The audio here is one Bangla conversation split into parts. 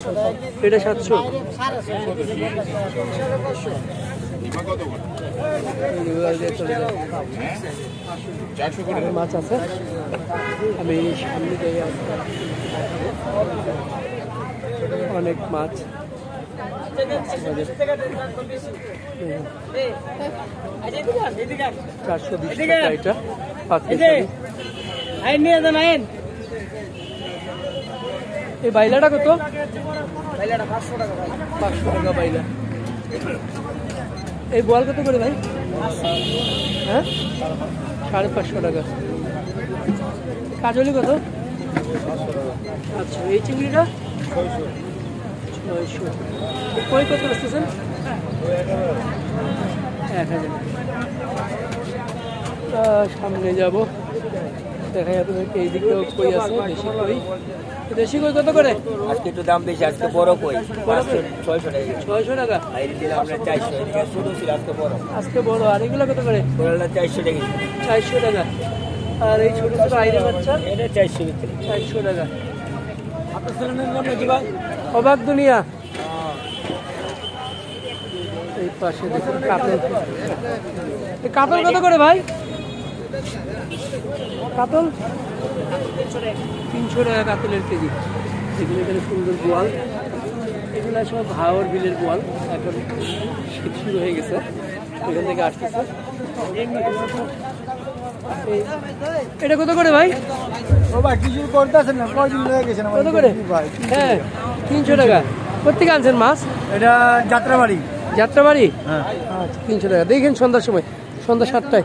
এটা 700। মাছ আছে, আমি সামনে থেকে অনেক মাছ। 420 টাকা এটা। এই বাইলাটা কত? 500 টাকা বাইলা। এই বোয়াল কত করে ভাই? হ্যাঁ, 550 টাকা। কাজলি কত? আচ্ছা, এই চিংড়িটা 600। কই কত আসতেছেন? 1000। সামনে যাব, দেখা যাবে এইদিকেও কই আছে। বেশি কই, দেশি কই কত করে? আজকে একটু দাম বেশি, আজকে বড় কই 600 টাকা। 600 টাকা। বাইরে দিলে আমরা 400 টাকা। ছোট ছিল, আজকে বড়। আজকে বড়। আর এগুলো কত করে? বড়টা 400 টাকা। 400 টাকা। আর এই ছোট ছোট আইরে বাচ্চা এটা 400 ভিতরে। 400 টাকা। আপনার ছেলের নাম কি ভাই? অবাক দুনিয়া। এই পাশে দেখুন কাতল। এই কাতল কত করে ভাই? কাতল 300 টাকা কাতলের কেজি। এগুলো এখানে সুন্দর বোয়াল, এগুলো সব হাওর বিলের বোয়াল। এখন শীত শুরু হয়ে গেছে, এখান থেকে আসতেছে। এটা কত করে ভাই? কত করে? হ্যাঁ, 300 টাকা। কোথেকে আনছেন মাছ? এটা যাত্রাবাড়ি। যাত্রাবাড়ি? হ্যাঁ। আচ্ছা, 300 টাকা। দেখেন সন্ধ্যার সময়, সন্ধ্যা 7টায়।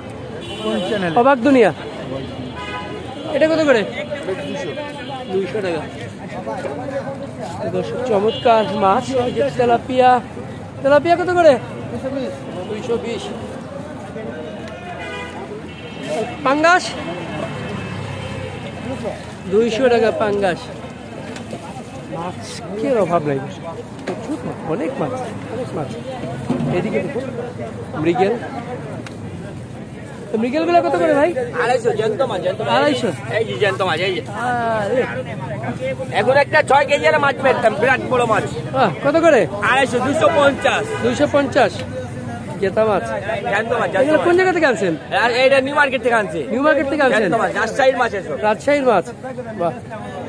অবাক দুনিয়া। এটা কত করে? 200 টাকা। চমৎকার মাছ। তেলাপিয়া। তেলাপিয়া কত করে? 220। পাঙ্গাস 200 টাকা। পাঙ্গাস মাছের অভাব নাই, প্রচুর মাছ, অনেক মাছ, অনেক মাছ। এদিকে দেখুন মৃগেল। মৃগেল গুলা কত করে ভাই? 250 জ্যান্ত মাছ। 250। এই যে জ্যান্ত মাছ, এই যে এখন একটা 6 কেজি এর মাছ পেতাম, বিরাট বড় মাছ। কত করে? 250, 250। 250 জেতা মাছ। জ্যান্ত মাছ। এগুলো কোন জায়গা থেকে আনছেন? এটা নিউ মার্কেট থেকে আনছে। নিউ মার্কেট থেকে আনছেন? জ্যান্ত মাছ, রাজশাহীর মাছ। এসব রাজশাহীর মাছ। বাহ,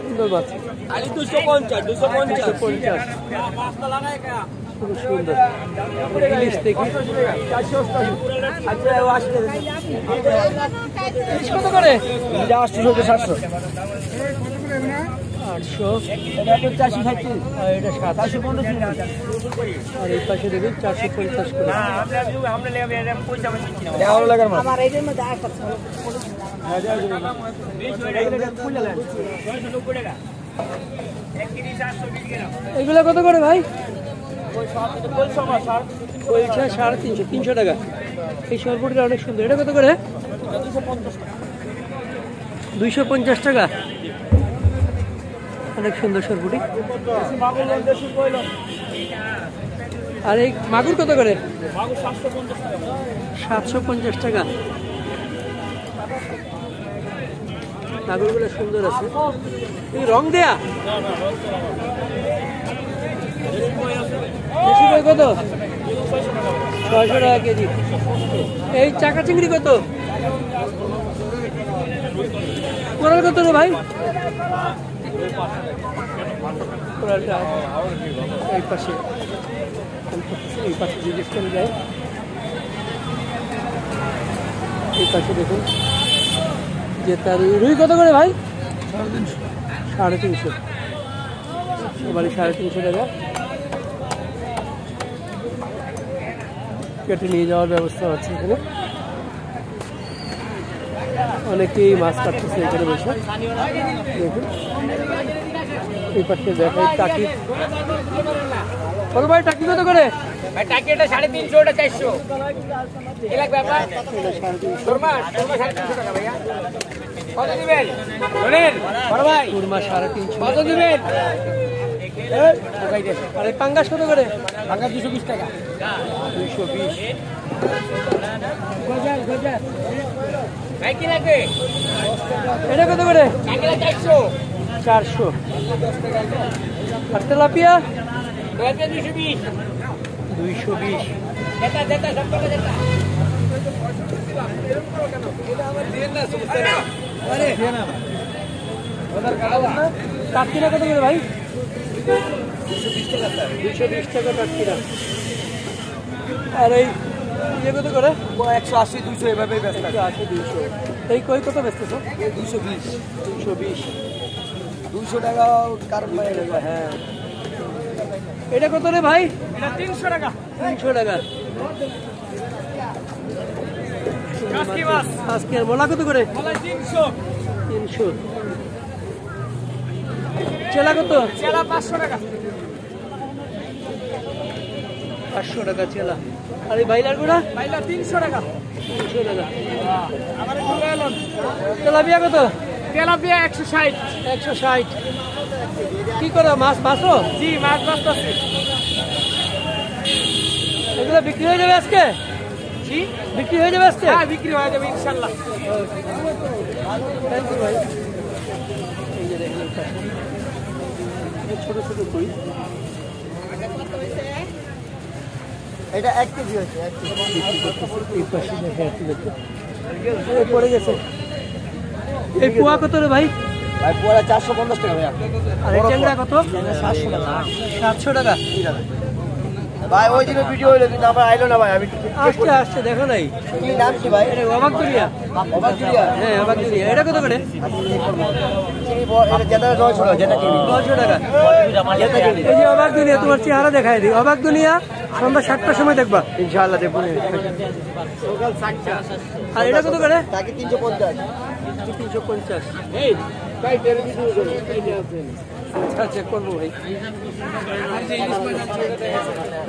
সুন্দর মাছ। খালি 250, 250। খুব সুন্দর। ইলিশ দেখি। ইলিশ কত করে? 800, 700। 800। এটা 460। এটা 700। আর এই পাশে দেখুন 450 করে। এগুলো কত করে ভাই? 350, 300 টাকা। এই সরপুরটা অনেক সুন্দর। এটা কত করে? 250 টাকা। অনেক সুন্দর সরপুটি। আর এই মাগুর কত করে? 750 টাকা। মাগুরগুলো সুন্দর আছে। এই রং দেয়া দেশি কই কত? 600 টাকা কেজি। এই চাকা চিংড়ি কত? কোরাল কত রে ভাই? কোরালটা এই পাশে, এই পাশে জিজ্ঞেস করে যায়। এই পাশে দেখুন যে তার রুই কত করে ভাই? 350। সবারই 350 টাকা। কেটে নিয়ে যাওয়ার ব্যবস্থা আছে এখানে। অনেকেই মাছ কাটতেছে এখানে বসে। দেখুন এই পাশে দেখাই টাকি। বল ভাই, টাকি কত করে? টাকি এটা 350, ওটা 400। এলাক ব্যাপার। কুরমা 350 টাকা ভাইয়া। কত দিবেন? বলেন বড় ভাই। কুরমা 350। কত দিবেন? আর এই পাঙ্গাস কত করে? পাঙ্গাস 220 টাকা। 220। ভাই কি লাগবে? এটা কত করে? 400। 400। আর তেলাপিয়া 220 220। টাটকিনা কত করে ভাই? 220 টাকা টাটকিনা। আর এই ইয়ে কত করে? 180 200 এভাবেই ব্যস্ত 180 200। এই কই কত বেচতেছো? 220 220। 200 টাকা কারণ হ্যাঁ। এটা কত রে ভাই? এটা 300 টাকা 300 টাকা। আজকে মোলা কত করে? 300। চেলা কত? চেলা 500 টাকা 500 টাকা চেলা। আর এই বাইলার গুড়া? বাইলা 300 টাকা 300 টাকা। আমার চলে এলাম। তেলাপিয়া কত? তেলাপিয়া 160 160। কি করো মাছ মাছও? জি মাছ বাঁচতেছে। এগুলো বিক্রি হয়ে যাবে আজকে? জি বিক্রি হয়ে যাবে আজকে? হ্যাঁ বিক্রি হয়ে যাবে ইনশাআল্লাহ। থ্যাংক ইউ ভাই। এই যে দেখেন ছোট ছোট কই। এটা 1 কেজি হয়েছে 1 কেজি এই পাশে দেখে পড়ে গেছে। এই পোয়া কত রে ভাই? ভাই পুরা 450 টাকা ভাই। আর এই ট্যাংরা কত? 700 টাকা 700 টাকা। ভাই ওই দিনে ভিডিও হইলো কিন্তু আমার আইলো না ভাই। আমি আসছে আসছে দেখো নাই। কি নাম কি ভাই? এটা অবাক দুনিয়া। অবাক দুনিয়া। হ্যাঁ অবাক দুনিয়া। এটা কত করে? এটা যেটা 900 টাকা যেটা কিনি 900 টাকা। যেটা কিনি এই যে অবাক দুনিয়া, তোমার চেহারা দেখাই দিই। অবাক দুনিয়া সন্ধ্যা 7টার সময় দেখবা ইনশাআল্লাহ। দেখুন সকাল 7টা। আর এটা কত করে? তাকে 350 350। এই ভাই তেল ভিডিও করো এই যে আছেন। আচ্ছা চেক করবো ভাই।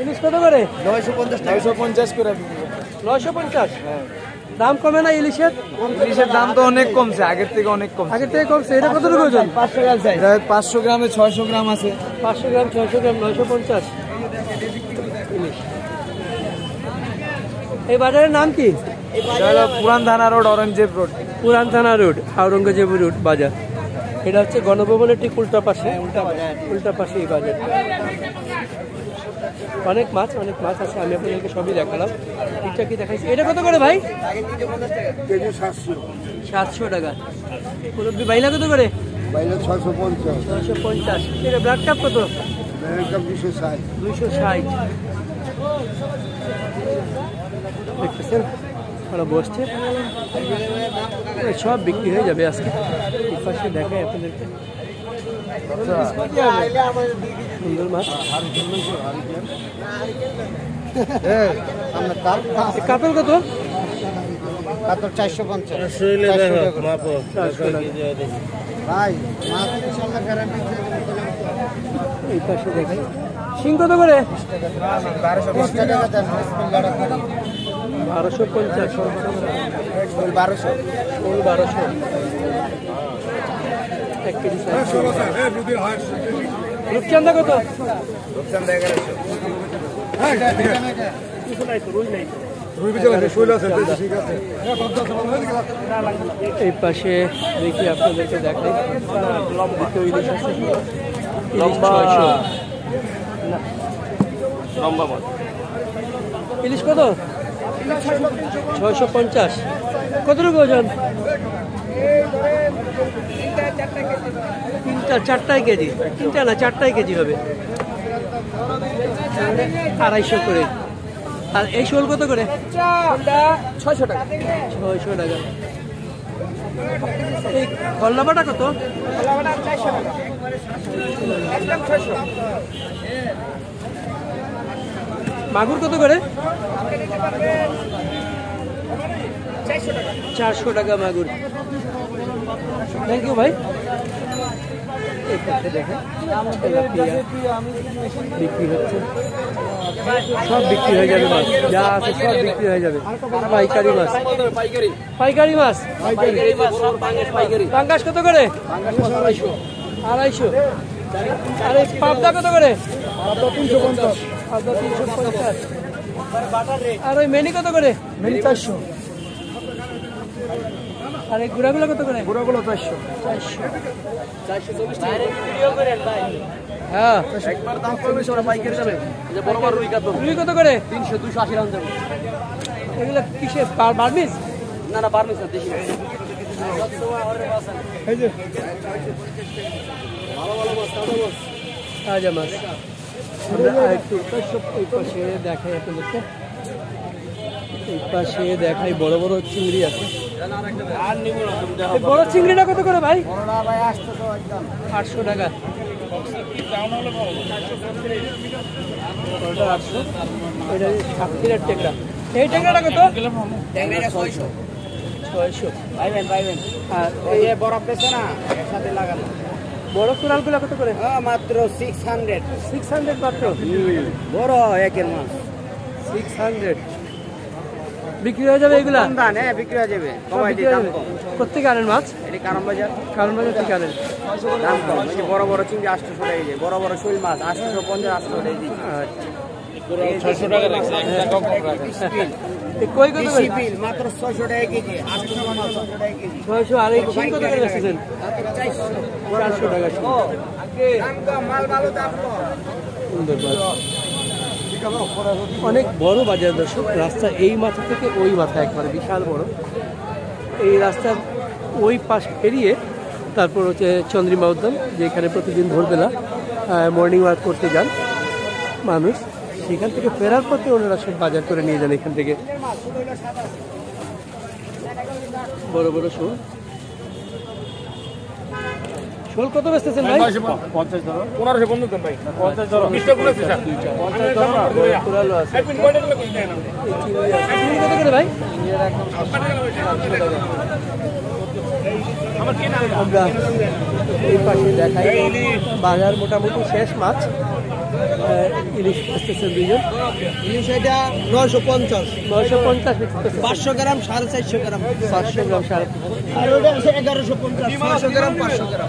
ইলিশ কত করে? 950 টাকা 950 করে 950। দাম কমে না ইলিশের? ইলিশের দাম তো অনেক কমছে আগের থেকে অনেক কম। আগের থেকে কমছে। এটা কতটুকু ওজন? 500 গ্রাম চাই। 500 গ্রামে 600 গ্রাম আছে। 500 গ্রাম 600 গ্রাম 950 ইলিশ। এই বাজারের নাম কি? পুরান থানা রোড অরেঞ্জেব রোড। পুরান থানা রোড আওরঙ্গজেব রোড বাজার। এটা হচ্ছে গণভবনের ঠিক উল্টা পাশে। উল্টা পাশে এই বাজার। অনেক মাছ আছে। আমি আপনাদেরকে সবই দেখালাম। ঠিকটা কি দেখাইছি? এটা কত করে ভাই? কেজি 700 700 টাকা। মুরব্বি বাইলা কত করে? বাইলে 650 650। এটা ব্লাড কাপ কত? একদম 260 260। দেখতেছেন ওরা বসছে। সব বিক্রি হয়ে যাবে আজকে। এই পাশে দেখাই আপনাদেরকে। সুন্দর মাছ। কাতল কত? কাতর 450 ভাই মাছ ইনশাআল্লাহ গ্যারান্টি। এই পাশে দেখাই। শিং কত করে? 1250 টাকা দেন। 1250। 1200 1200। 1 কেজি সাইজ। রূপচান্দা কত? রূপচান্দা 1100 এই পাশে দেখি আপনাদেরকে দেখাই। দ্বিতীয় ইলিশ আছে। ইলিশ 600। ইলিশ কত? 650। কতটুকু ওজন? 4টাই কেজি। 3টা না 4টাই কেজি হবে। 250 করে। আর এই শোল কত করে? 600 টাকা 600 টাকা। এই কল্লাবাটা কত? 400 টাকা একদম 600। মাগুর কত করে? 400 টাকা 400 টাকা মাগুর। থ্যাংক ইউ ভাই। এই পাশে দেখেন তেলাপিয়া বিক্রি হচ্ছে। সব বিক্রি হয়ে যাবে মাছ, যা আছে সব বিক্রি হয়ে যাবে। পাইকারি মাছ, পাইকারি মাছ। পাঙ্গাস কত করে? 250। আর এই পাবদা কত করে? 350 পাবদা 350। আর ওই মেনি কত করে? মেনি 400। আর এই গুড়াগুলো কত করে? পুরোগুলো 400 400। হ্যাঁ একবার দাম কমবে ওরা পাইকারি যাবে যে বড় বড় রুই কত করে 300 280 রাউন্ড যাবে এগুলো কিসে বার্মিস না না পারমিস না দেশি এই যে ভালো ভালো মাছ তাজা মাছ তাজা মাছ আমরা একটু এই পাশে দেখাই আপনাদেরকে এই পাশে দেখাই বড় বড় চিংড়ি আছে আর নিব না তুমি দেখো এই বড় চিংড়িটা কত করে ভাই বড়টা ভাই 800 800 একদম টাকা বড়টা 800 এটা সাতক্ষীরার টেকরা এই টেকরাটা কত ট্যাংরা 600 600 পাইবেন আর ওই যে বরফ দেছে না এর সাথে লাগানো বড় কোরালগুলো কত করে মাত্র 600 600 মাত্র বড় একের মাছ 600 বিক্রি হয়ে যাবে এগুলা কম দাম হ্যাঁ বিক্রি হয়ে যাবে কমাই দিই দাম কম কোথেকে আনেন মাছ এটি কারণ বাজার থেকে আনেন দাম কম এই যে বড় বড় চিংড়ি 800 টাকা এই যে বড় বড় শৈল মাছ 850 800 টাকা দিই আচ্ছা 600 টাকা রাখছে একটা কম রাখছে এই কই কত করে বিল মাত্র 600 টাকা কেজি 800 মাছ 600 টাকা কেজি 600 আর এই শিং কত করে বেচছেন 400 টাকা শিং। দাম কম মাল ভালো দাম কম সুন্দর মাছ অনেক বড় বাজার দর্শক রাস্তা এই মাথা থেকে ওই মাথা একবারে বিশাল বড় এই রাস্তার ওই পাশ পেরিয়ে তারপর হচ্ছে চন্দ্রিমা উদ্যান যেখানে প্রতিদিন ভোরবেলা মর্নিং ওয়াক করতে যান মানুষ সেখান থেকে ফেরার পথে ওনারা সব বাজার করে নিয়ে যান এখান থেকে বড় বড় শোল শোল কত বেচতেছেন ভাই 50 ধরো 1500 বন্ধ দেন ভাই 50 ধরো 20 টাকা বলেছে স্যার 50 ধরো কুড়ালো আছে একদিন কয়টা করে দেন চিংড়ি কত করে ভাই আমার কি নাম আমরা এই পাশে দেখাই বাজার মোটামুটি শেষ মাছ ইলিশ বেচতেছেন দুইজন ইলিশ এটা 950 950 বেচতেছেন 500 গ্রাম 450 গ্রাম 500 গ্রাম সাড়ে আর ওটা আছে 1150 600 গ্রাম 500 গ্রাম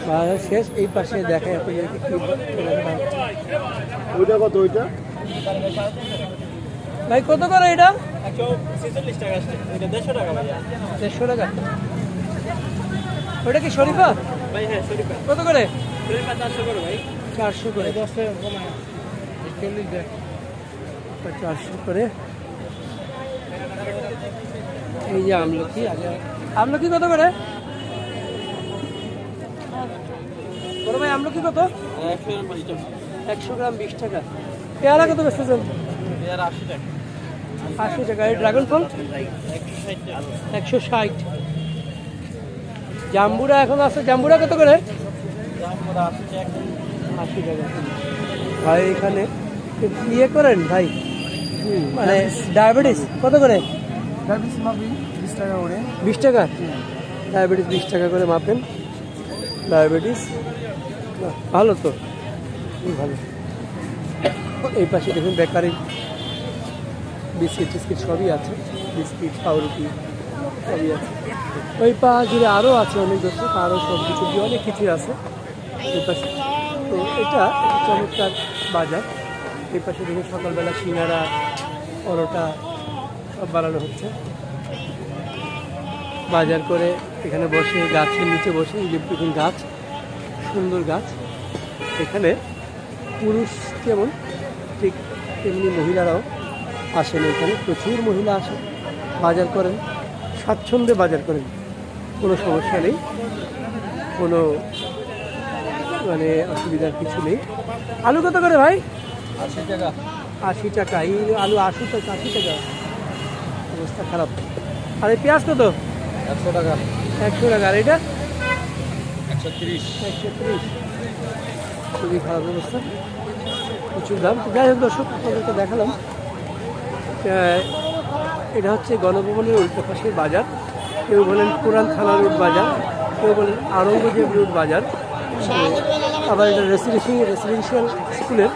বাজার শেষ এই পাশে দেখাই আপনাদেরকে কি ওইটা কত ওইটা ভাই কত করে এটা 146 টাকা আসছে এটা 150 টাকা ভাই 150 টাকা ওটা কি শরীফা ভাই হ্যাঁ শরীফা কত করে শরীফা 400 করে ভাই 400 করে 10 টাকা কমায় 40 দেখ 400 করে এই যে আমলকি আগে আমলকি কত করে বড় ভাই আমলকি কত 100 গ্রাম 20 টাকা পেয়ারা কত বেচতেছেন 80 টাকা 80 টাকা এই ড্রাগন ফল 160 জাম্বুরা এখন আছে জাম্বুরা কত করে 80 টাকা ভাই এখানে ইয়ে করেন ভাই মানে ডায়াবেটিস কত করে 20 টাকা করে 20 টাকা ডায়াবেটিস 20 টাকা করে মাপেন ডায়াবেটিস ভালো তো ভালো এই পাশে দেখুন বেকারি বিস্কিট টিস্কিট সবই আছে বিস্কিট পাউরুটি সবই আছে ওই পা জুড়ে আরও আছে অনেক দর্শক আরও সব কিছু দিয়ে অনেক কিছুই আছে এই পাশে তো এটা একটা চমৎকার বাজার এই পাশে দেখুন সকালবেলা সিঙ্গারা পরোটা সব বানানো হচ্ছে বাজার করে এখানে বসে গাছের নিচে বসে এই যে দেখুন গাছ সুন্দর গাছ এখানে পুরুষ যেমন ঠিক তেমনি মহিলারাও আসেন এখানে প্রচুর মহিলা আসেন বাজার করেন স্বাচ্ছন্দ্যে বাজার করেন কোনো সমস্যা নেই কোনো মানে অসুবিধার কিছু নেই আলু কত করে ভাই 80 টাকা 80 টাকা এই আলু 80 টাকা 80 টাকা অবস্থা খারাপ আর এই পেঁয়াজ কত 100 টাকা 100 টাকা আর এটা 130 130 খুবই খারাপ অবস্থা প্রচুর দাম যাই হোক দর্শক আপনাদেরকে দেখালাম এটা হচ্ছে গণভবনের উল্টো পাশের বাজার কেউ বলেন পুরান থানা রোড বাজার কেউ বলেন আরঙ্গজেব রোড বাজার আবার এটা রেসিডেন্সিয়াল স্কুলের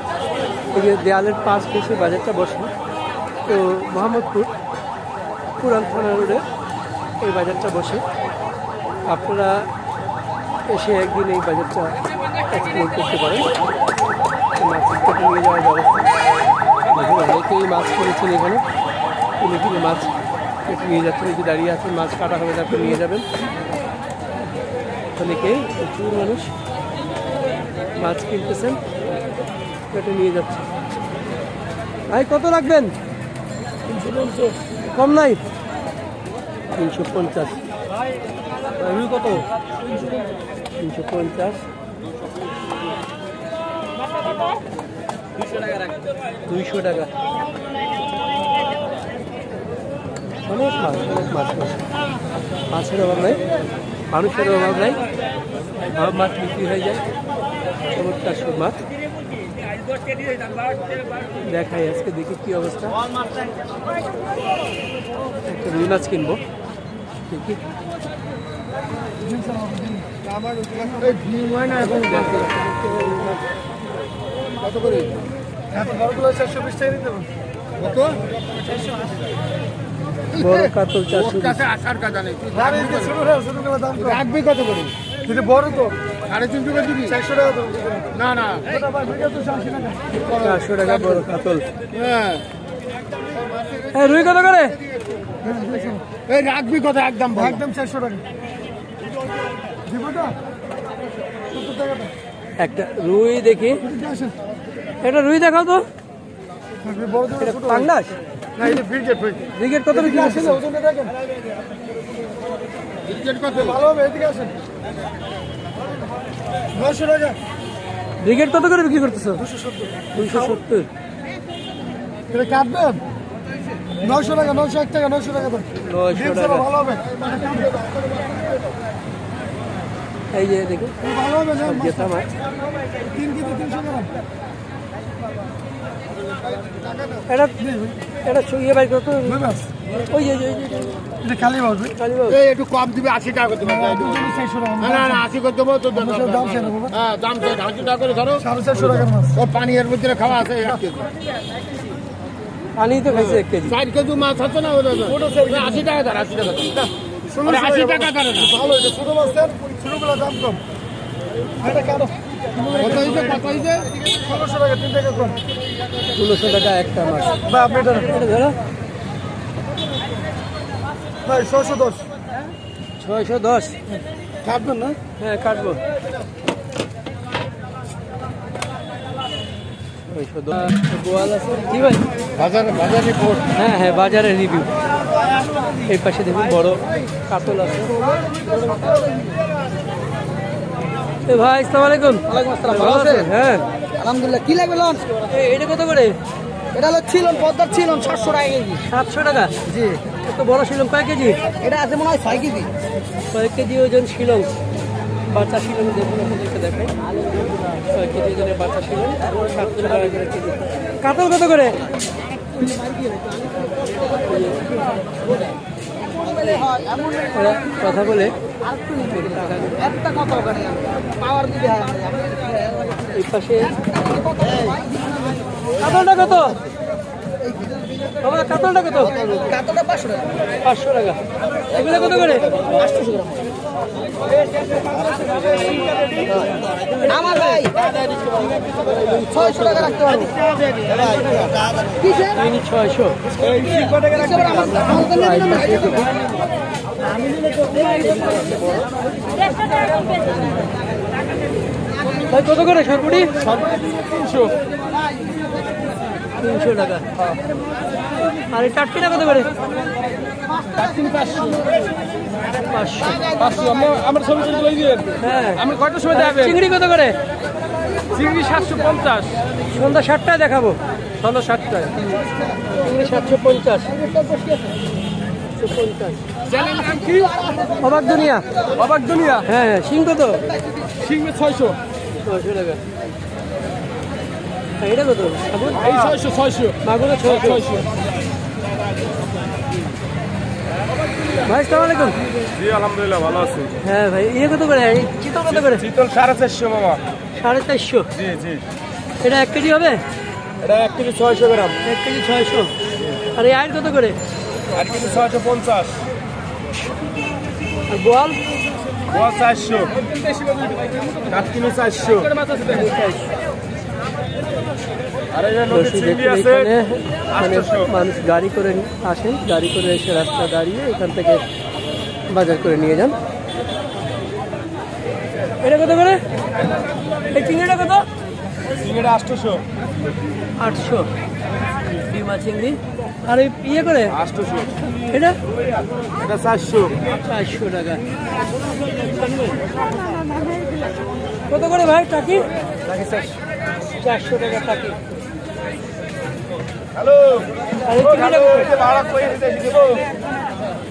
এই যে দেয়ালের পাশ পেশে বাজারটা বসে তো মোহাম্মদপুর পুরান থানা রোডে এই বাজারটা বসে আপনারা এসে একদিন এই বাজারটা এক্সপ্লোর করতে পারেন মাছ কেটে নিয়ে যাওয়ার ব্যবস্থা দেখুন অনেকেই মাছ করেছেন এখানে কিনে কিনে মাছ কেটে নিয়ে যাচ্ছেন এই যে দাঁড়িয়ে আছেন মাছ কাটা হবে তারপর নিয়ে যাবেন অনেকে প্রচুর মানুষ মাছ কিনতেছেন, কেটে নিয়ে যাচ্ছে। ভাই কত রাখবেন? 350, কম নাই? 350। রুই কত? 350। 200 টাকা। অনেক মাছ, অনেক মাছ। মাছের অভাব নাই, মানুষের অভাব নাই, সব মাছ বিক্রি হয়ে যায়। চমৎকার সব মাছ দেখাই আজকে, দেখি কি অবস্থা। একটা রুই মাছ কিনবো, দেখি কত করে? বড়গুলো 420 টাকা দিতে হবে। কত? বড় কাতল 420। রাখবি কত করে? কিন্তু বড় তো 350 টাকা দিবি। 400 টাকা তো না না 400 টাকা বড় কাতল। হ্যাঁ রুই কত করে? এই রাখবি কত? একদম একদম 400 টাকা দিব না। 70 টাকা একটা রুই দেখি, একটা রুই দেখাও তো। বড় পাঙ্গাস না, এটা ফ্রিগেট। ব্রিগেড কত বিক্রি করছেন? ওজনটা দেখেন। ফ্রিগেট কত? ভালো হবে, এদিকে আসেন। 900 টাকা। ব্রিগেড কত করে বিক্রি করতেছো? 270। এটা কাটবেন 900 টাকা, 901 টাকা, 900 টাকা দেন। 900 টাকা। ভালো হবে, এই যে দেখুন ভালো হবে না। জেতা মাছ। 3 কেজি 300 গ্রাম। এটা এটা ইয়ে বাইর করতো, বুঝলি? ওই যে এটা খালি বলবি। কালীবাবু। এই একটু কম দিবে, 80 টাকা করতে পারবে। 400 টাকা। না না 80 করে দেবো তো। দাম চাই না বাবা। হ্যাঁ দাম চাই, 80 টাকা করে ধরো। 450 টাকার মাছ। ও পানি এর মধ্যে খাওয়া আছে 1 কেজি। পানি তো খাইছে 1 কেজি। 4 কেজি মাছ আছে না? ওটা 80 টাকা ধর, 80 টাকা ধর। 80 টাকা ধরে না। ভালো, এটা ছোট মাছ স্যার, ছোটগুলো দাম কম। এটা কাটো। কত হয়েছে? কত হয়েছে? 1600 টাকা, 3 টাকা কম। 1600 টাকা একটা মাছ। ভাই আপনি এটা এটা ধরো ভাই 610 610। কাটবেন না? হ্যাঁ কাটবো। 610 গোয়াল আছে কি ভাই? বাজার রিপোর্ট। হ্যাঁ হ্যাঁ, বাজারের রিভিউ। এই পাশে দেখুন বড় কাতল আছে। এ ভাই আসসালামু আলাইকুম। ওয়ালাইকুম আসসালাম। ভালো আছেন? হ্যাঁ আলহামদুলিল্লাহ। কি লাগবে লঞ্চ? এটা কত করে? এটা হলো ছিলন, পদ্মার ছিলন 700 টাকা কেজি। 700 টাকা। জি, এত বড় শিলং কয় কেজি? এটা আছে মনে হয় 6 কেজি। কয়েক কেজি ওজন শিলং, বাচ্চা শিলং দেখুন, আপনাদেরকে দেখাই। কয়েক কেজি ওজনের বাচ্চা শিলং, 700 টাকা করে কেজি। কাতল কত করে? ওরা কথা বলে একটা কত ওখানে পাওয়ার দিতে হয়। এই পাশে কাতলটা কত? বাবা কাতলটা কত? কাতলটা 500 টাকা। 500 টাকা। এগুলো কত করে? 800 গ্রাম। আমার ভাই 600 টাকা রাখতে পারবো। কিসের? 600। ভাই কত করে সরপুরি? 300 টাকা। আর এই টাটকিটা কত করে? 500। আমার ছবি তুলে দিয়ে হ্যাঁ। আমি কয়টার সময় যাবে? চিংড়ি কত করে? চিংড়ি 750। সন্ধ্যা 7টায় দেখাবো। সন্ধ্যা 7টায়। চিংড়ি 750। 750। অবাক দুনিয়া। অবাক দুনিয়া। হ্যাঁ হ্যাঁ। শিং কত? সিংহে 600। 600 টাকা। আর এটা কত? মাগুর? এই 600। মাগুর 600। ভাই আসসালামু আলাইকুম। জি আলহামদুলিল্লাহ ভালো আছি। হ্যাঁ ভাই, ইয়ে কত করে? এই চিতল কত করে? চিতল 450 বাবা। 450। জি জি। এটা 1 কেজি হবে? এটা 1 কেজি 600 গ্রাম। 1 কেজি 600। আর এই আইল কত করে? আর কেজি 650। আর বোয়াল? গোয়া 400। কাটকিনি 400। আর এই যে নদীর চিংড়ি আছে মানে 800। মানুষ গাড়ি করে আসেন, গাড়ি করে এসে রাস্তা দাঁড়িয়ে এখান থেকে বাজার করে নিয়ে যান। এটা কত করে? এই চিংড়িটা কত? চিংড়িটা 800। 800 ডিমা চিংড়ি। আর এই ইয়ে করে 800। এটা এটা 400। 400 টাকা। কত করে ভাই টাকি? 400 টাকা টাকি। হ্যালো, আর এই চিংড়িটা কত? ভাড়া কই দেব?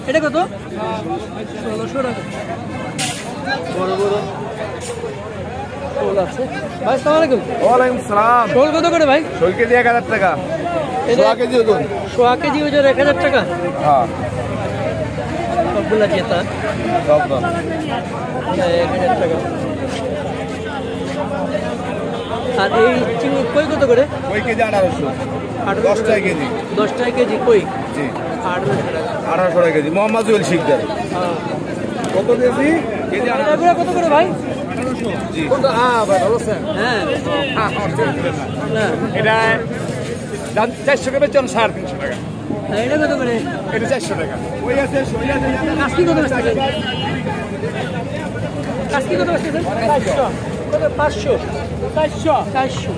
এটা কত? 1600 টাকা। বড় বড় শোল আছে ভাই। আসসালামু আলাইকুম। ওয়ালাইকুম সালাম। শোল কত করে ভাই? শোল কেজি 1000 টাকা। এটা 100 কেজি ওজন। 100 কেজি ওজন 1000 টাকা। হ্যাঁ, সবগুলা জেতা সব দাম। 1000 টাকা। আর এই চিংড়ি কই কত করে? কই কেজি 1800। 10 টাকা কেজি। 10 টাকা কেজি কই? জি, 1800 টাকা। 1800 টাকা কেজি। মোহাম্মদ জুয়েল শিকদার। কত কেজি? কেজি এগুলো কত করে ভাই? জি। হ্যাঁ ভাই, ভালো আছেন? হ্যাঁ না এটা দাম 400 টাকা বেচন, 350 টাকা। এটা কত করে? এটা 400 টাকা। ওই আছে, ওই আছে। কাস্কি কত বেচতেছেন? কাস্কি কত বেচতেছেন? 400 কত? 500 400 400।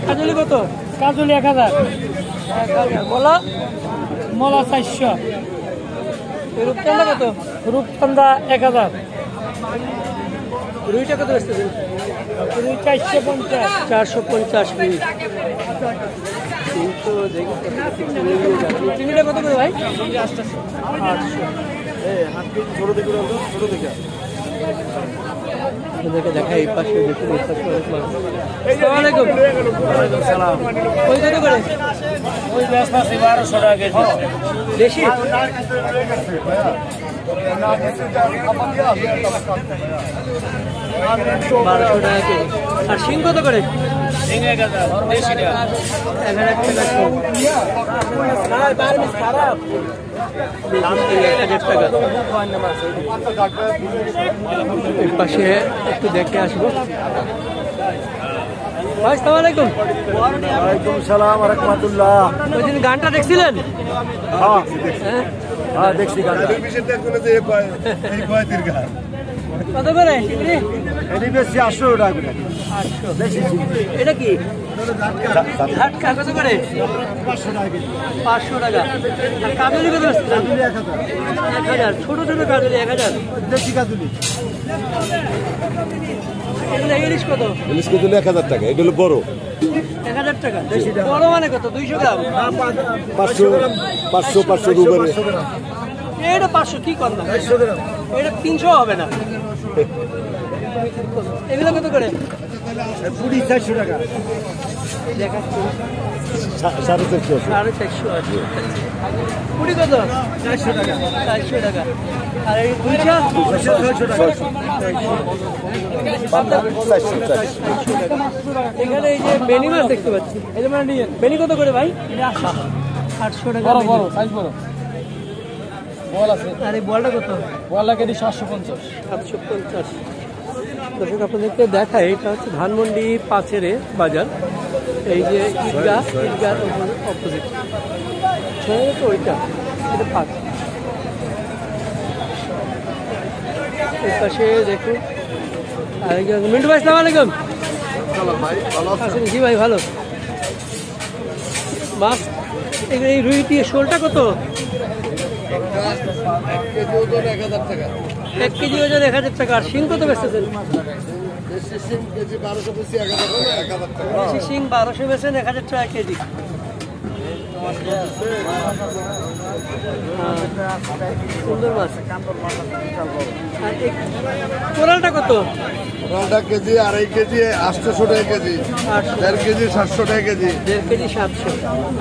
কাজলি কত? কাজলি 1000 মলা মলা 400। রূপচন্দা কত? রূপচন্দা 1000। রুইটা কত বেচতেছেন? রুই 450 450 রুই। চিংড়িটা কত করে ভাই? 800। দেখে দেখা এই পাশে দেখুন। আসসালামু আলাইকুম। ওই কত করে? ওই ব্যস্ত আছে 1200 টাকা কেজি। দেশি 1200 টাকা কেজি। আর শিং কত করে? 1000 দেশিটা 1000 টাকা শিং। 1000 টাকা। এর পাশে একটু দেখে আসবো। ভাই আসসালামু আলাইকুম। ওয়ালাইকুম সালাম ওয়া রাহমাতুল্লাহ। ওই দিন গানটা দেখছিলেন? হ্যাঁ, হ্যাঁ হ্যাঁ দেখছি গানটা। কত করে চিংড়ি? এটি বেশি 800 টাকা করে। 800। বেশি এটা কি ঝাটকা কত করে? 500 টাকা কেজি। 500 টাকা। আর কাজলি কত আছে? কাজুলি 1000। 1000। ছোট ছোট কাজলি 1000। দেশি কাজুলি। এগুলো ইলিশ কত? ইলিশ কেজি 1000 টাকা। এটা হলো বড়। 1000 টাকা। বড় মানে কত? 200 গ্রাম। 500 500 রুবের। এটা 500 কি কর না? 500 গ্রাম। এটা 300 হবে না। এগুলো কত করে? পুরি 400 টাকা। দেখাচ্ছি 450 450 আছে। পুরি কত? 400 টাকা। 400 টাকা। আর এই দুইটা 600 টাকা। এখানে এই যে বেনি মাছ দেখতে পাচ্ছি। এই যে মানে বেনি কত করে ভাই? 800 টাকা। বড় সাইজ বড় বল আছে। আর এই বলটা কত? বলটা কেজি 750। 750। দর্শক আপনাদেরকে দেখায়, এটা হচ্ছে ধানমন্ডি পাঁচেরে বাজার। এই যে ঈদগাহ অপোজিট তো ওইটা, এটা 5। এর পাশে দেখুন আরেকজন মিন্টু ভাই, আসসালামু আলাইকুম। আছেন? জি ভাই ভালো। মাছ এই রুইটি শোলটা কত? 1 কেজি ওজন 1000 টাকা। আর শিং কত বেচতেছেন? দেশি শিং 1200 বেচেন, 1000 টাকা কেজি। সুন্দর মাছ। আর কোরালটা কত? কোরালটা কেজি 2.5 কেজি 800 টাকা কেজি। 1.5 কেজি 700 টাকা কেজি। 1.5 কেজি 700।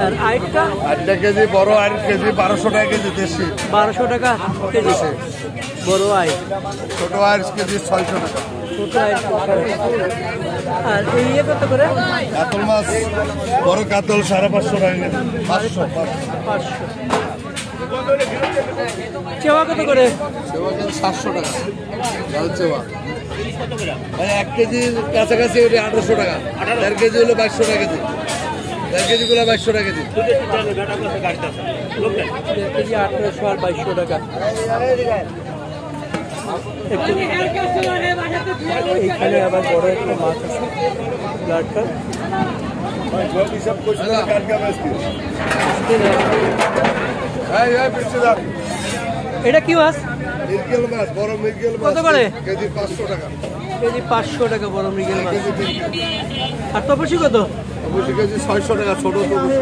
আর আইটটা? 8 কেজি বড় 8 কেজি 1200 টাকা কেজি দেশি। 1200 টাকা কেজি বড় আই। ছোট 8 কেজি 600 টাকা। ছোট আই। আর এই ইয়ে কত করে? কাতল মাছ বড় কাতল 550 টাকা কেজি। 500। চেওয়া কত করে? সেবা কেজি 700 টাকা। লাল চেওয়া 1 কেজি কাছাকাছি 800 টাকা। 1.5 কেজি হলো 2200 টাকা কেজি। 1.5 কেজি গুলো 2200 টাকা কেজি। 1.5 কেজি 1800 আর 2200 টাকা। একটু এইখানে আবার বড় একটা মাছ আছে ব্লাডটা এটা কি মাছ? মৃগেল মাছ, বড় মৃগেল মাছ কত করে? কেজি 500 টাকা। কেজি 500 টাকা বড় মৃগেল মাছ। আর তপসি কত? তপসি কেজি 600 টাকা। ছোট তপসি,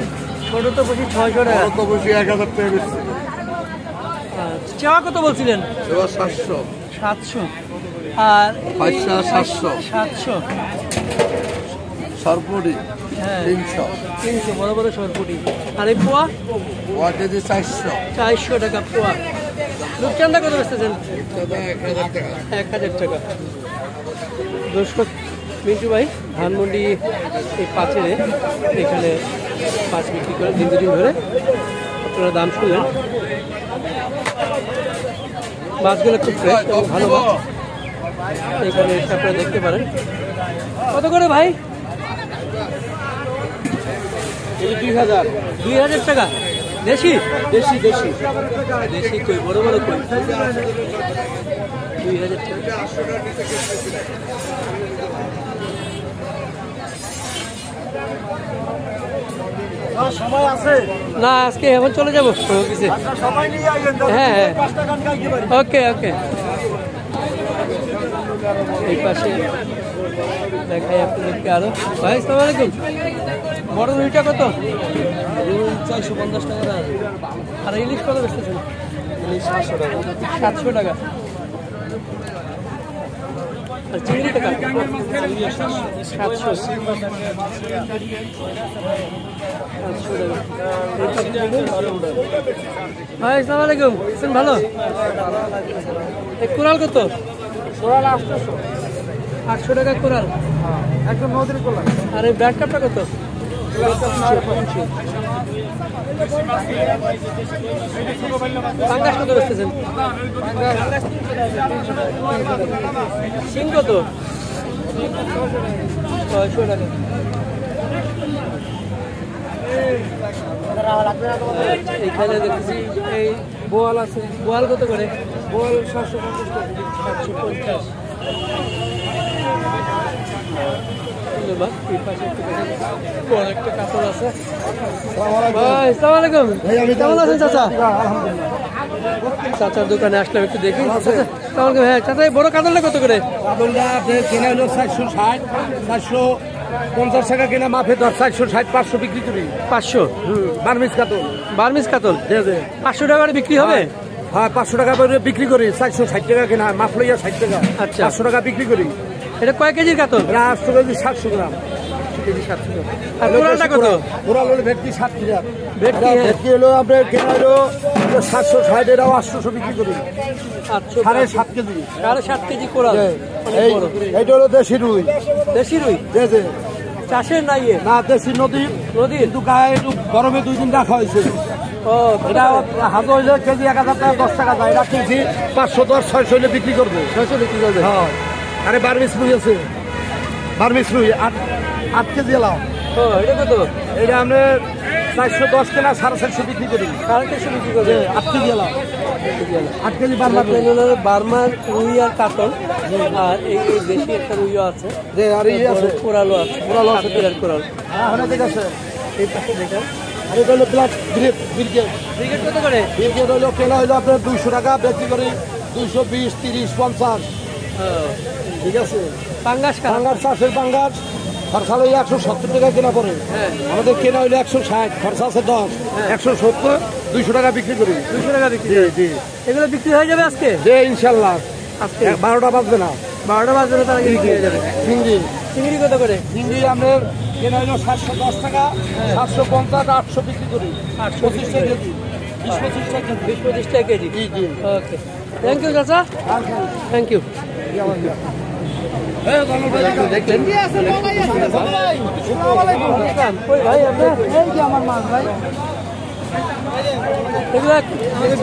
ছোট তপসি 600 টাকা। বড় তপসি 1000 টাকা বেশি। চাওয়া কত বলছিলেন? এবার 700, 700 আর পয়সা 700, 700। সরপুরি হ্যাঁ 300, বড় বড় সরপুটি। আর এই পোয়া? পোয়া কেজি 400, 400 টাকা পোয়া। রূপচাঁদা কত বেচতেছেন? 1000 টাকা। 1000 টাকা। দর্শক মিন্টু ভাই ধানমন্ডি এই পাঁচেরে এখানে মাছ বিক্রি করে দীর্ঘদিন ধরে। আপনারা দাম শুনলেন, মাছগুলো খুব ফ্রেশ এবং ভালো মাছ। এখানে এসে আপনারা দেখতে পারেন। কত করে ভাই? 2000। 2000 টাকা। দেশি দেশি দেশি দেশি কই, বড় বড় কই। 2000 টাকা। সময় আছে না, আজকে এখন চলে যাবো অফিসে। সবাই নিয়ে আসবেন। হ্যাঁ হ্যাঁ, 5 টাকা খাইতে পারি। ওকে ওকে। এই পাশে দেখাই আপনাদেরকে আরো। ভাই আসসালামু আলাইকুম। বড় রুইটা কত? 450 টাকা। আর ইলিশ কত বেচতেছেন? 700 টাকা। 700 টাকা। আর চিংড়ি টাকা 700 ভাই আসসালামু আলাইকুম। আছেন ভালো? এই কোরাল কত? 800 টাকা কোরাল। একদম নদীর কোলা। আর এই ব্ল্যাক কাপটা কত? পাঙ্গাস কত বেচতেছেন? শিং কত? 600 টাকা। এখানে দেখতেছি এই বোয়াল আছে। বোয়াল কত করে? বল 750 টাকা। 750। ধন্যবাদ। এই পাশে একটু দেখেন, বড় একটা কাপড় আছে। ভাই আসসালামু আলাইকুম। কেমন আছেন চাচা? চাচার দোকানে আসলাম, একটু দেখি। চাচা কেমন? হ্যাঁ চাচা, এই বড় কাতলটা কত করে? কাতলটা আপনার কেনা হলো 460, 450 টাকা কেনা, মাফে 10, 460, 500 বিক্রি করি। 500। বার্মিজ কাতল। বার্মিজ কাতল 500 টাকা করে বিক্রি হবে? হ্যাঁ 500 টাকা করে বিক্রি করি। 460 টাকা কেনা, মাফ লইয়া 60 টাকা। আচ্ছা। 500 টাকা বিক্রি করি। এটা কয় কেজির কাতল? এটা 800 কেজি 700 গ্রাম। কেজি 700 টাকা। আর কোরালটা কত? কোরাল হলো ভেটকি 7 টাকা। ভেটকি, হ্যাঁ। ভেটকি হলো আপনার কেনা হলো 760, এটাও 800 বিক্রি করি। 800 7.5 কেজি। 7.5 KG coral. অনেক এই বড়। এইটা হলো দেশি রুই। দেশি রুই যে চাষের নাই এ? না, দেশি নদীর, নদীর। কিন্তু গায়ে একটু গরমে 2 দিন রাখা হয়েছে। ও এটা হাজার হইলে কেজি 1000 টাকা, 10 টাকা যায়। এটা কেজি 510, 600 হইলে বিক্রি করবো। 600 বিক্রি করবে। হ্যাঁ। আরে বার্মিস রুই আছে, বার্মিস রুই 8 কেজি এলাম। ও এটা কত? এটা আমরা 410 কেনা, 450 বিক্রি করি। 450 বিক্রি করবে। 8 কেজি এলাম। 8 কেজি বার্মার রুই। বার্মার রুই আর কাতল। আর এই এই দেশি একটা রুইও আছে, যে আর এই আছে, কোরালও আছে। কোরালও আছে। আর কোরাল হ্যাঁ অনেক আছে। এই পাশে দেখেন। আর এটা হলো ব্ল্যাক ব্রিগেড। ক্রিকেট কত করে? ব্রিগেড হইলো কেনা হইলো আপনার 200 টাকা, বিক্রি করি 220, 30, 50। ঠিক আছে। পাঙ্গাস কাপ। পাঙ্গাস, চাষের পাঙ্গাস খরচা হইলে 170 টাকা কেনা পড়ে। হ্যাঁ। আমাদের কেনা হইলে 160, খরচা আছে 10, 170, 200 টাকা বিক্রি করি। 200 টাকা বিক্রি। জি। এগুলো বিক্রি হয়ে যাবে আজকে? যে ইনশাল্লাহ আজকে 12টা বাজবে না। 12টা বাজবে না, তার আগে বিক্রি হয়ে যাবে। চিংড়ি, চিংড়ি কত করে? চিংড়ি আমরা কেনা হইলো 710 টাকা, 750, 800 বিক্রি করি। 800 25 টাকা কেজি, 20-25 টাকা কেজি। 20-25 টাকা কেজি। জি। ওকে, থ্যাংক ইউ চাচা, থ্যাংক ইউ। দেখলেন আসসালামু আলাইকুম। কই ভাই আপনার? এই যে আমার মাছ ভাই। এগুলো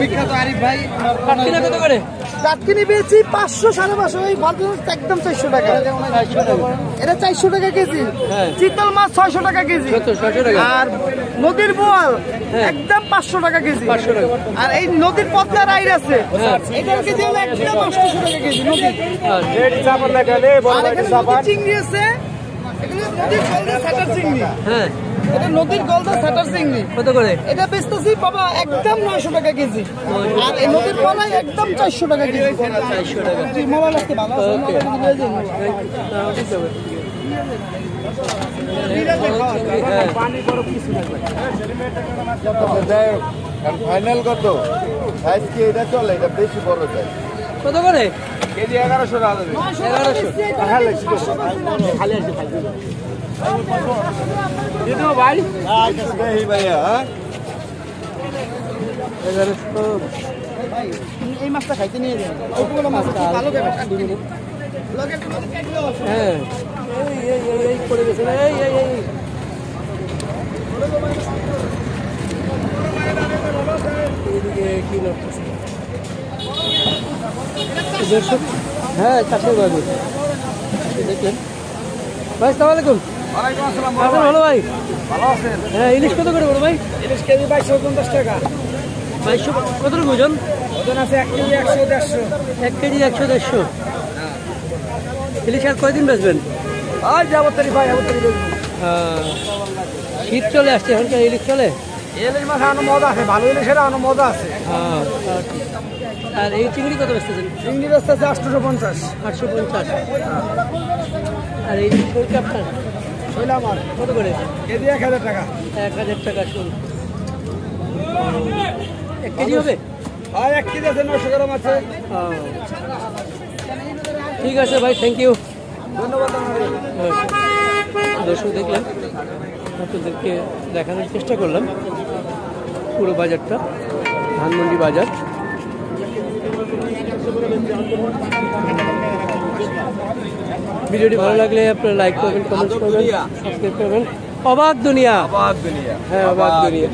বিখ্যাত আরিফ ভাই কাটকিনা কত করে? টাটকিনি পেয়েছি 500 550 এই ভালো একদম 400 টাকা। এটা 400 টাকা কেজি। হ্যাঁ। চিতল মাছ 600 টাকা কেজি। 600 টাকা। আর নদীর বোয়াল হ্যাঁ। একদম 500 টাকা কেজি। 500 টাকা। আর এই নদীর পদ্মা রাইড আছে, হ্যাঁ। এটার কেজি হলো একদম 800 টাকা কেজি নদীর। আর আর এখানে নদীর চিংড়ি আছে, এগুলো নদীর গলদা ছাটার চিংড়ি। হ্যাঁ এটা নদীর গলদা ছাটার চিংড়ি। কত করে? এটা বেচতেছি বাবা একদম 900 টাকা কেজি। আর এই নদীর পলাই একদম 400 টাকা কেজি। 400 টাকা। জি, মোবাইল আসতে ভালো আছে, ওকে। মোবাইল দিয়ে দিন। হ্যাঁ ফাইনাল কত সাইজ কি এটা চলে? এটা বেশি বড় সাইজ। কত করে? কেজি 1100 টাকা দেবে। 1100 ভাই ভাইয়া 1100 এই মাছটা খাইতে নিয়ে যান। ওইগুলো মাছ ভালো করে হ্যাঁ এই পড়ে গেছে এই এইদিকে কি লাগতেছে দর্শক? হ্যাঁ চাষের বাবু দেখলেন ভাই, সালাম আলাইকুম। আছেন ভালো ভাই? ভালো আছেন? হ্যাঁ ইলিশ কত করে বড় ভাই? ইলিশ কেজি 2250 টাকা। 2200 কতটুকু ওজন? ওজন আছে 1 কেজি 100 150। 1 কেজি 100 150। ইলিশ আর কয়দিন বেচবেন? আর যাবতারি ভাই যাবতারি দেখবো। শীত চলে আসছে, এখনকার ইলিশ চলে। ইলিশ মাছ আনো মজা আছে, ভালো ইলিশের আনো মজা আছে। হ্যাঁ আর এই চিংড়ি কত বেচতেছেন? চিংড়ি ব্যস্ত আছে 850। 850। আর এই শোল আপনার শৈল আমার কত করে? কেজি 1000 টাকা। 1000 টাকা শোল। 1 কেজি হবে? আর 1 কেজি আছে 900 গ্রাম আছে। ঠিক আছে ভাই, থ্যাংক ইউ। ধন্যবাদ আপনাদের। দর্শক দেখলেন, আপনাদেরকে দেখানোর চেষ্টা করলাম পুরো বাজারটা, ধানমন্ডি বাজার। ভিডিওটি ভালো লাগলে আপনারা লাইক করবেন, কমেন্ট করবেন, সাবস্ক্রাইব করবেন। অবাক দুনিয়া, অবাক দুনিয়া। হ্যাঁ অবাক দুনিয়া।